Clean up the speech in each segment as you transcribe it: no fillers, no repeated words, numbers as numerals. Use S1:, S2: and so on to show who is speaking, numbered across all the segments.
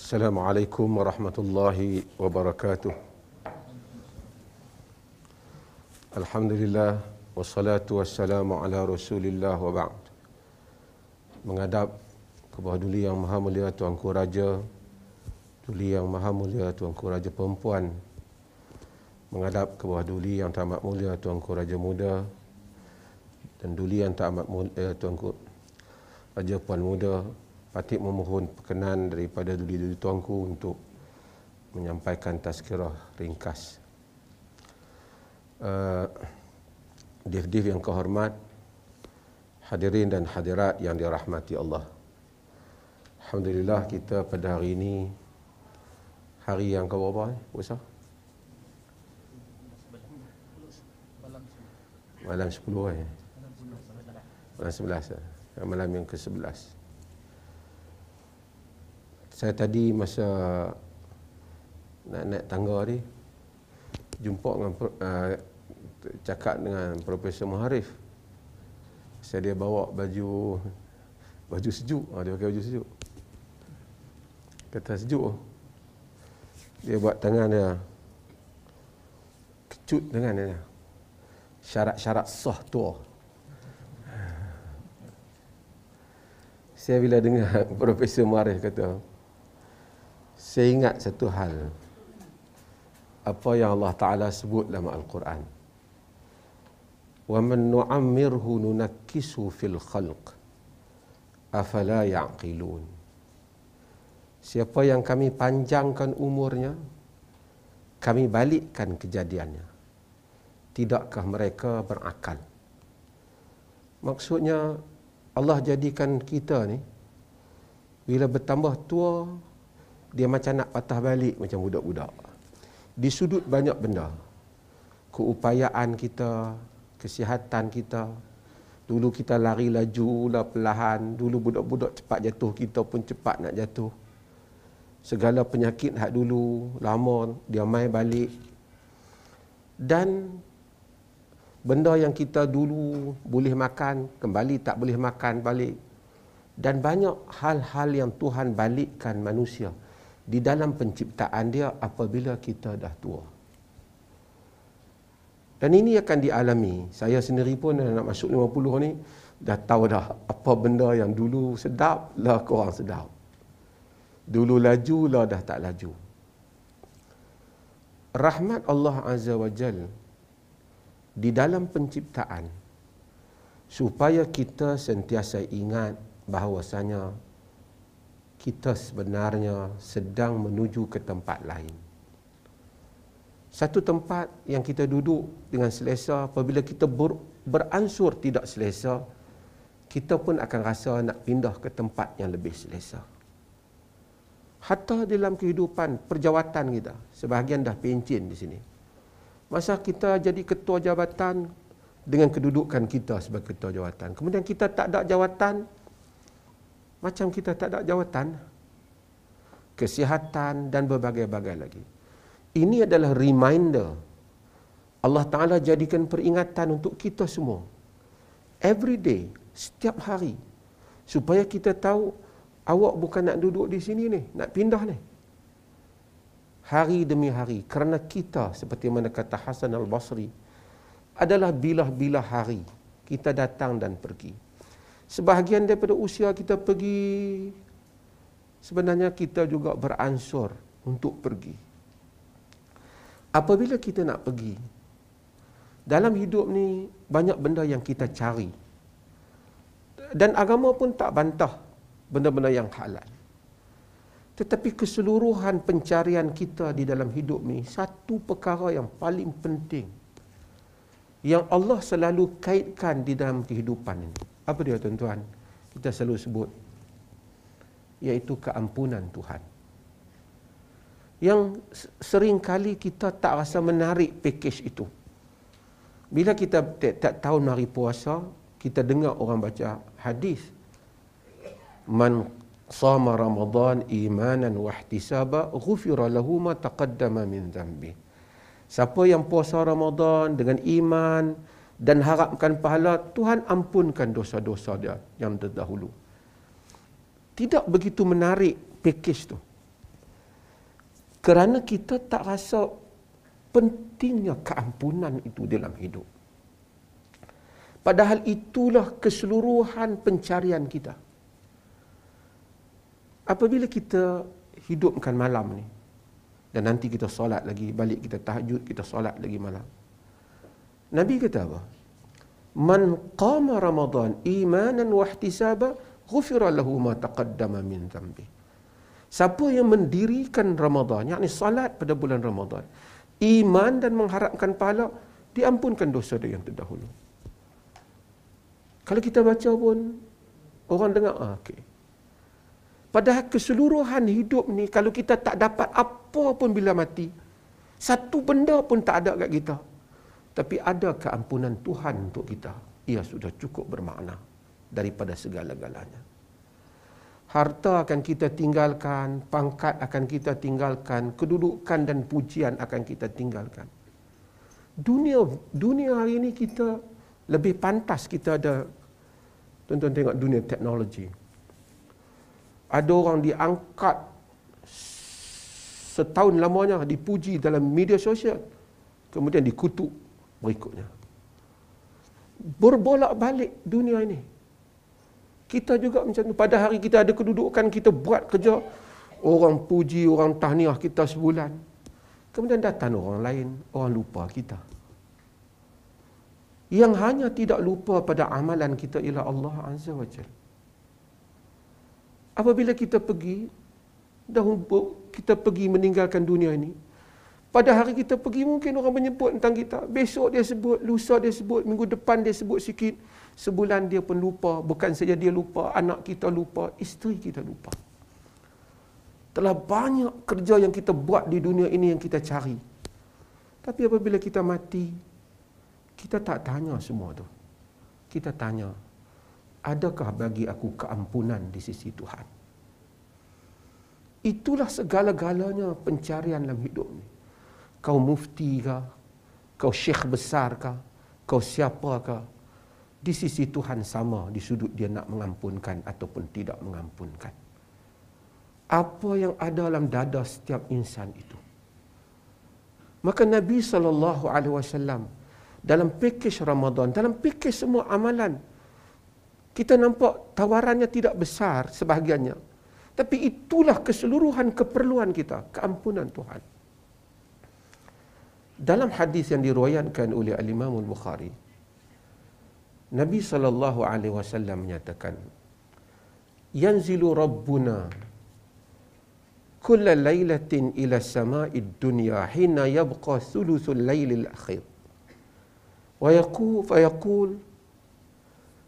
S1: Assalamualaikum warahmatullahi wabarakatuh. Alhamdulillah wassalatu wassalamu ala Rasulillah wa ba'd. Menghadap kepada Duli Yang Maha Mulia Tuanku Raja, Duli Yang Maha Mulia Tuanku Raja Perempuan, menghadap kepada Duli Yang Teramat Mulia Tuanku Raja Muda, dan Duli Yang Teramat Mulia Tuanku Raja Puan Muda, patut memohon perkenan daripada duli-duli tuanku untuk menyampaikan tazkirah ringkas. Div-div yang kehormat, hadirin dan hadirat yang dirahmati Allah. Alhamdulillah, kita pada hari ini hari yang keberapa? Puasa? Malam 10 Malam 11 Malam yang ke-11. Saya tadi masa nak naik tangga ni jumpa dengan cakap dengan Profesor Muharif. Dia bawa baju sejuk. Dia pakai baju sejuk. Kata sejuk. Dia buat tangan dia kecut dengan dia. Syarat-syarat sah tua. Saya bila dengar Profesor Muharif kata, saya ingat satu hal, apa yang Allah Ta'ala sebut dalam Al-Quran. وَمَنْ نُعَمِّرْهُ نُنَكِّسُ فِي الْخَلْقِ أَفَلَا يَعْقِلُونَ. Siapa yang kami panjangkan umurnya, kami balikkan kejadiannya. Tidakkah mereka berakal? Maksudnya, Allah jadikan kita ni, bila bertambah tua, dia macam nak patah balik macam budak-budak. Di sudut banyak benda. Keupayaan kita, kesihatan kita. Dulu kita lari laju lah perlahan. Dulu budak-budak cepat jatuh, kita pun cepat nak jatuh. Segala penyakit hak dulu lama dia mai balik. Dan benda yang kita dulu boleh makan, kembali tak boleh makan balik. Dan banyak hal-hal yang Tuhan balikkan manusia di dalam penciptaan dia apabila kita dah tua. Dan ini akan dialami. Saya sendiri pun nak masuk 50 ni, dah tahu dah apa benda yang dulu sedap lah korang sedap. Dulu laju lah dah tak laju. Rahmat Allah Azza wa Jal di dalam penciptaan, supaya kita sentiasa ingat bahawasanya kita sebenarnya sedang menuju ke tempat lain. Satu tempat yang kita duduk dengan selesa, apabila kita beransur tidak selesa, kita pun akan rasa nak pindah ke tempat yang lebih selesa. Hatta dalam kehidupan perjawatan kita, sebahagian dah pencin di sini. Masa kita jadi ketua jabatan dengan kedudukan kita sebagai ketua jawatan, kemudian kita tak ada jawatan, macam kita tak ada jawatan, kesihatan dan berbagai-bagai lagi. Ini adalah reminder. Allah Ta'ala jadikan peringatan untuk kita semua. Every day, setiap hari. Supaya kita tahu, awak bukan nak duduk di sini ni, nak pindah ni. Hari demi hari. Kerana kita, seperti mana kata Hasan Al-Basri, adalah bilah-bilah hari. Kita datang dan pergi. Sebahagian daripada usia kita pergi, sebenarnya kita juga beransur untuk pergi. Apabila kita nak pergi, dalam hidup ni banyak benda yang kita cari. Dan agama pun tak bantah benda-benda yang halal. Tetapi keseluruhan pencarian kita di dalam hidup ni, satu perkara yang paling penting, yang Allah selalu kaitkan di dalam kehidupan ini. Apa dia tuan-tuan? Kita selalu sebut, iaitu keampunan Tuhan. Yang sering kali kita tak rasa menarik pakej itu. Bila kita tak tahun hari puasa, kita dengar orang baca hadis. Man sama Ramadan imanan wa ihtisaba, ghufira lahu ma taqaddama min dhanbi. Siapa yang puasa Ramadan dengan iman dan harapkan pahala, Tuhan ampunkan dosa-dosa dia yang terdahulu. Tidak begitu menarik pakej tu. Kerana kita tak rasa pentingnya keampunan itu dalam hidup. Padahal itulah keseluruhan pencarian kita. Apabila kita hidupkan malam ni, dan nanti kita solat lagi, balik kita tahajud, kita solat lagi malam. Nabi kata apa? Man qama Ramadan imanan wa ihtisaba ghufira lahu ma taqaddama min dhanbi. Siapa yang mendirikan Ramadan, yakni salat pada bulan Ramadan, iman dan mengharapkan pahala, diampunkan dosa dia yang terdahulu. Kalau kita baca pun orang dengar, okey. Padahal keseluruhan hidup ni, kalau kita tak dapat apa pun bila mati, satu benda pun tak ada kat kita, tapi ada keampunan Tuhan untuk kita, ia sudah cukup bermakna daripada segala-galanya. Harta akan kita tinggalkan, pangkat akan kita tinggalkan, kedudukan dan pujian akan kita tinggalkan. Dunia hari ini kita lebih pantas kita ada. Tuan-tuan tengok dunia teknologi. Ada orang diangkat setahun lamanya, dipuji dalam media sosial, kemudian dikutuk berikutnya. Berbolak-balik dunia ini. Kita juga macam tu. Pada hari kita ada kedudukan, kita buat kerja, orang puji, orang tahniah kita sebulan. Kemudian datang orang lain, orang lupa kita. Yang hanya tidak lupa pada amalan kita ialah Allah Azza wa Jalla. Apabila kita pergi meninggalkan dunia ini, pada hari kita pergi mungkin orang menyebut tentang kita, besok dia sebut, lusa dia sebut, minggu depan dia sebut sikit, sebulan dia pun lupa. Bukan saja dia lupa, anak kita lupa, isteri kita lupa. Telah banyak kerja yang kita buat di dunia ini yang kita cari. Tapi apabila kita mati, kita tak tanya semua tu. Kita tanya, adakah bagi aku keampunan di sisi Tuhan? Itulah segala-galanya pencarian dalam hidup ni. Kau mufti kah? Kau syekh besar kah? Kau siapakah? Di sisi Tuhan sama, di sudut dia nak mengampunkan ataupun tidak mengampunkan. Apa yang ada dalam dada setiap insan itu. Maka Nabi SAW dalam pakej Ramadan, dalam pakej semua amalan, kita nampak tawarannya tidak besar sebahagiannya. Tapi itulah keseluruhan keperluan kita, keampunan Tuhan. Dalam hadis yang diriwayatkan oleh Al-Imam Al-Bukhari, Nabi SAW menyatakan, yanzilu Rabbuna kulla laylatin ila sama'id dunya hina yabqa thuluthul laylil akhir. فيقول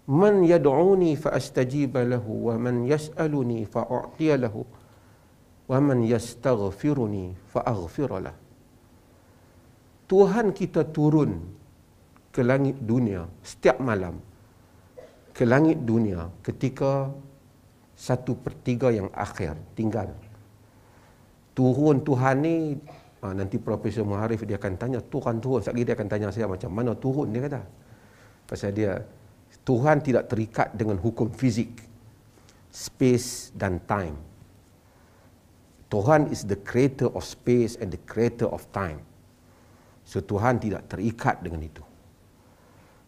S1: من يدعوني فأستجيب له ومن يسألني فأعطي له ومن يستغفرني فأغفر له. Tuhan kita turun ke langit dunia setiap malam, ke langit dunia ketika 1/3 yang akhir tinggal. Turun Tuhan ni, nanti Profesor Muharif dia akan tanya, Tuhan turun. Sekali dia akan tanya saya macam mana turun, dia kata. Pasal dia, Tuhan tidak terikat dengan hukum fizik, space dan time. Tuhan is the creator of space and the creator of time. So Tuhan tidak terikat dengan itu.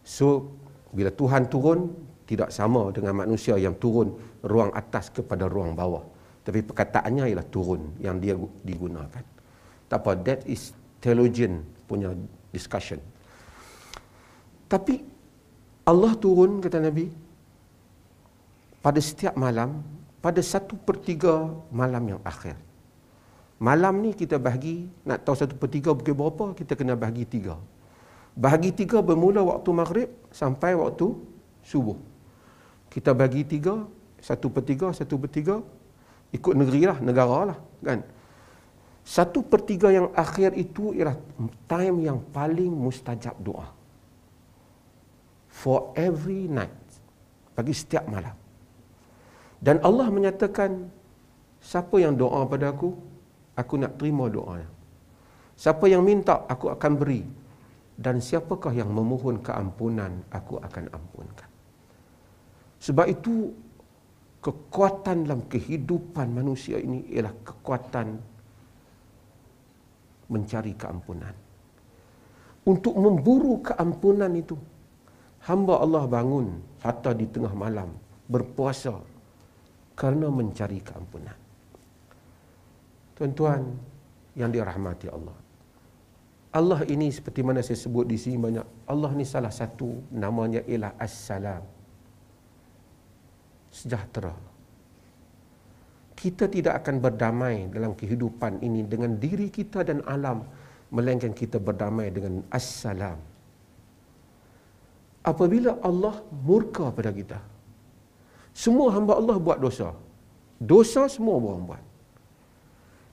S1: So bila Tuhan turun, tidak sama dengan manusia yang turun ruang atas kepada ruang bawah. Tapi perkataannya ialah turun yang dia digunakan. Tak apa, that is theologian punya discussion. Tapi Allah turun, kata Nabi, pada setiap malam, pada 1/3 malam yang akhir. Malam ni kita bahagi, nak tahu 1/3 pukul berapa, kita kena bahagi 3. Bahagi 3 bermula waktu maghrib sampai waktu subuh. Kita bagi 3, 1/3, ikut negeri lah, negara lah, kan? 1/3 yang akhir itu ialah time yang paling mustajab doa. For every night. Bagi setiap malam. Dan Allah menyatakan, siapa yang doa pada aku nak terima doanya. Siapa yang minta, aku akan beri. Dan siapakah yang memohon keampunan, aku akan ampunkan. Sebab itu, kekuatan dalam kehidupan manusia ini ialah kekuatan mencari keampunan. Untuk memburu keampunan itu, hamba Allah bangun hatta di tengah malam berpuasa kerana mencari keampunan. Tuan-tuan yang dirahmati Allah, Allah ini seperti mana saya sebut di sini banyak, Allah ni salah satu namanya ialah As-Salam, sejahtera. Kita tidak akan berdamai dalam kehidupan ini dengan diri kita dan alam, melainkan kita berdamai dengan As-Salam. Apabila Allah murka pada kita, semua hamba Allah buat dosa. Dosa semua orang buat.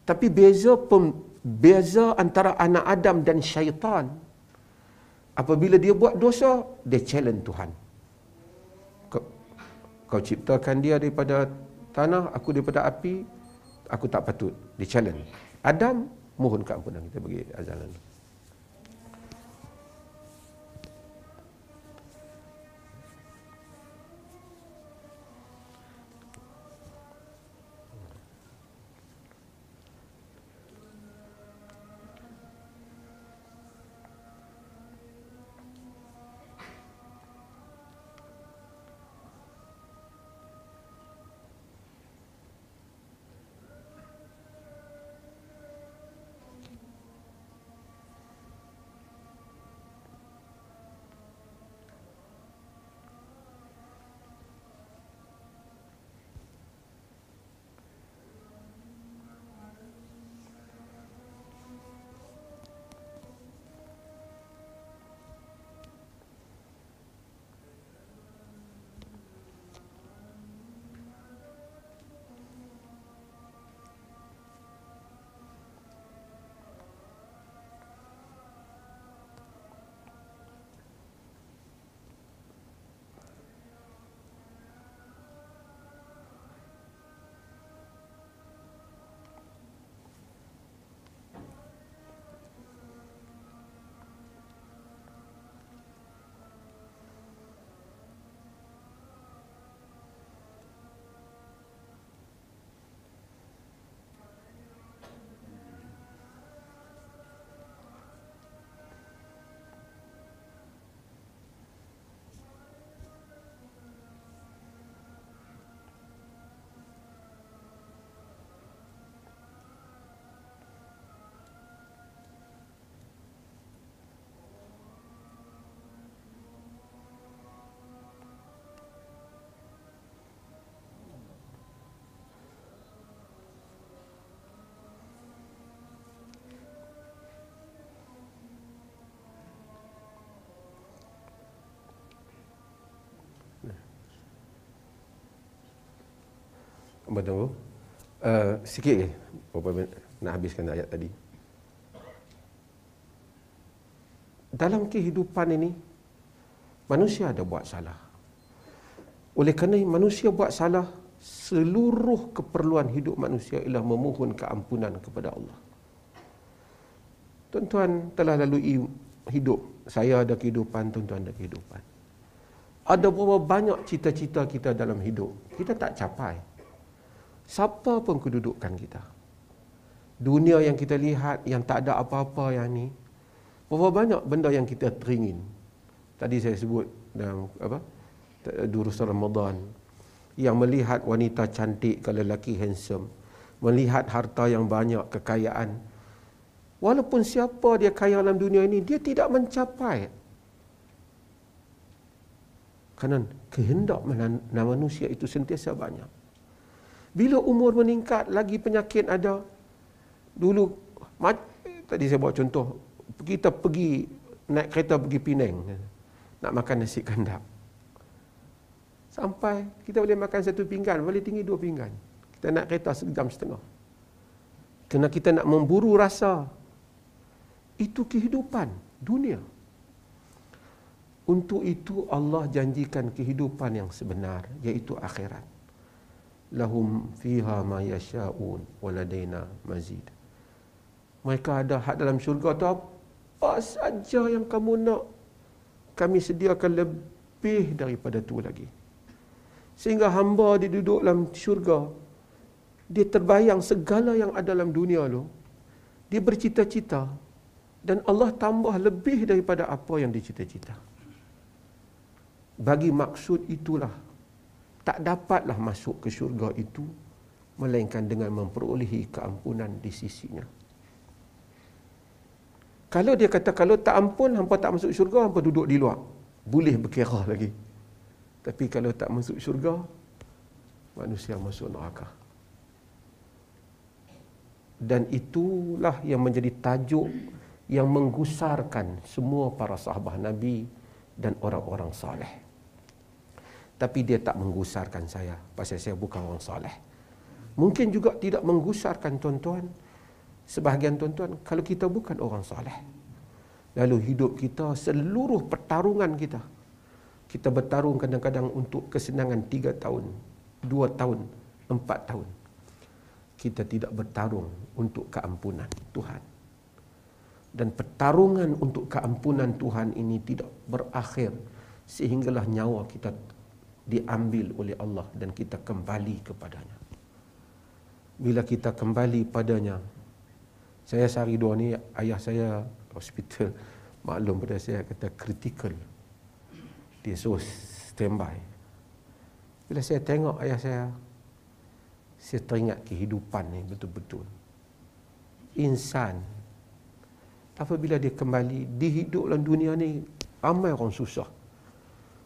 S1: Tapi beza antara anak Adam dan syaitan, apabila dia buat dosa, dia challenge Tuhan. Kau ciptakan dia daripada tanah, aku daripada api, aku tak patut. Dia challenge. Adam mohon keampunan, kita bagi azan lalu. Betul. Sikit ke? Berapa minit nak habiskan ayat tadi. Dalam kehidupan ini, manusia ada buat salah. Oleh kerana manusia buat salah, seluruh keperluan hidup manusia ialah memohon keampunan kepada Allah. Tuan-tuan telah lalui hidup. Saya ada kehidupan, tuan-tuan ada kehidupan. Ada berapa banyak cita-cita kita dalam hidup, kita tak capai. Siapa pun kedudukan kita. Dunia yang kita lihat, yang tak ada apa-apa yang ni, berapa banyak benda yang kita teringin. Tadi saya sebut dalam durus Ramadan, yang melihat wanita cantik, kalau lelaki handsome, melihat harta yang banyak, kekayaan. Walaupun siapa dia kaya dalam dunia ini, dia tidak mencapai. Kerana kehendak manusia itu sentiasa banyak. Bila umur meningkat, lagi penyakit ada. Dulu, tadi saya buat contoh, kita pergi, naik kereta pergi Penang, nak makan nasi kandar. Sampai, kita boleh makan satu pinggan, boleh tinggi 2 pinggan. Kita naik kereta 1.5 jam. Kerana kita nak memburu rasa. Itu kehidupan dunia. Untuk itu Allah janjikan kehidupan yang sebenar, iaitu akhirat. Lahum fiha ma yasha'un waladaina mazid. Mereka ada hak dalam syurga tu, apa saja yang kamu nak, kami sediakan lebih daripada tu lagi. Sehingga hamba dia duduk dalam syurga, dia terbayang segala yang ada dalam dunia tu, Dia bercita-cita dan Allah tambah lebih daripada apa yang dicita-cita. Bagi maksud itulah tak dapatlah masuk ke syurga itu melainkan dengan memperolehi keampunan di sisinya. Kalau dia kata kalau tak ampun hampa tak masuk syurga, hampa duduk di luar, boleh berkira lagi. Tapi kalau tak masuk syurga, manusia masuk neraka. Dan itulah yang menjadi tajuk yang menggusarkan semua para sahabat Nabi dan orang-orang saleh. Tapi dia tak menggusarkan saya, pasal saya bukan orang saleh. Mungkin juga tidak menggusarkan tuan-tuan, sebahagian tuan-tuan, kalau kita bukan orang saleh. Lalu hidup kita, seluruh pertarungan kita, kita bertarung kadang-kadang untuk kesenangan 3 tahun, 2 tahun, 4 tahun. Kita tidak bertarung untuk keampunan Tuhan. Dan pertarungan untuk keampunan Tuhan ini tidak berakhir sehinggalah nyawa kita diambil oleh Allah dan kita kembali kepadanya. Bila kita kembali padanya, saya sehari dua ni ayah saya hospital, maklum pada saya kata critical. Dia suruh standby. Bila saya tengok ayah saya teringat kehidupan ni betul-betul. Insan apabila dia kembali di hidup dalam dunia ni, ramai orang susah.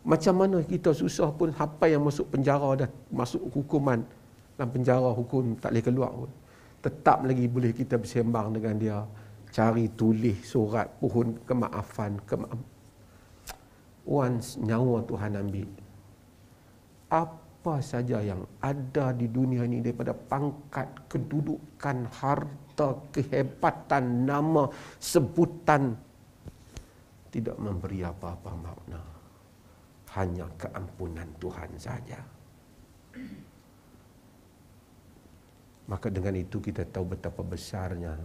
S1: Macam mana kita susah pun, apa yang masuk penjara dah masuk hukuman dalam penjara, hukum tak boleh keluar pun, tetap lagi boleh kita bersembang dengan dia, cari tulis surat pohon kemaafan, once nyawa Tuhan ambil, apa saja yang ada di dunia ini daripada pangkat, kedudukan, harta, kehebatan, nama, sebutan, tidak memberi apa-apa makna. Hanya keampunan Tuhan saja. Maka dengan itu kita tahu betapa besarnya,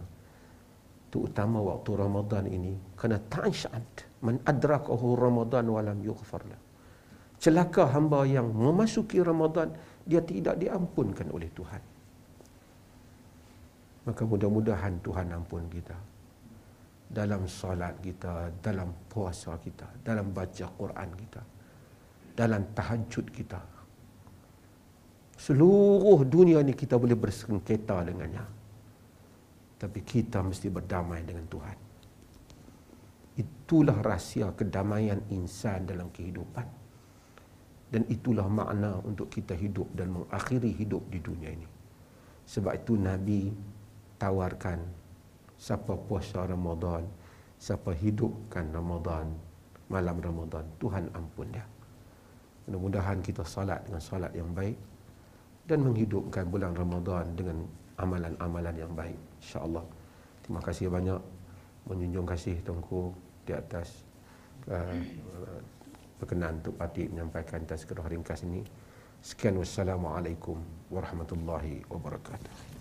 S1: terutama waktu Ramadan ini, kerana ta'ashad man adrakahu Ramadan walam yughfar lahu. Celaka hamba yang memasuki Ramadan, dia tidak diampunkan oleh Tuhan. Maka mudah-mudahan Tuhan ampun kita. Dalam salat kita, dalam puasa kita, dalam baca Quran kita, dalam tahajud kita. Seluruh dunia ni kita boleh bersengketa dengannya. Tapi kita mesti berdamai dengan Tuhan. Itulah rahsia kedamaian insan dalam kehidupan. Dan itulah makna untuk kita hidup dan mengakhiri hidup di dunia ini. Sebab itu Nabi tawarkan, siapa puasa Ramadan, siapa hidupkan Ramadan, malam Ramadan, Tuhan ampun dia. Mudah-mudahan kita salat dengan salat yang baik dan menghidupkan bulan Ramadan dengan amalan-amalan yang baik, insya-Allah. Terima kasih banyak, menjunjung kasih Tuanku di atas berkenan untuk Patik menyampaikan tazkirah ringkas ini. Sekian, wassalamualaikum warahmatullahi wabarakatuh.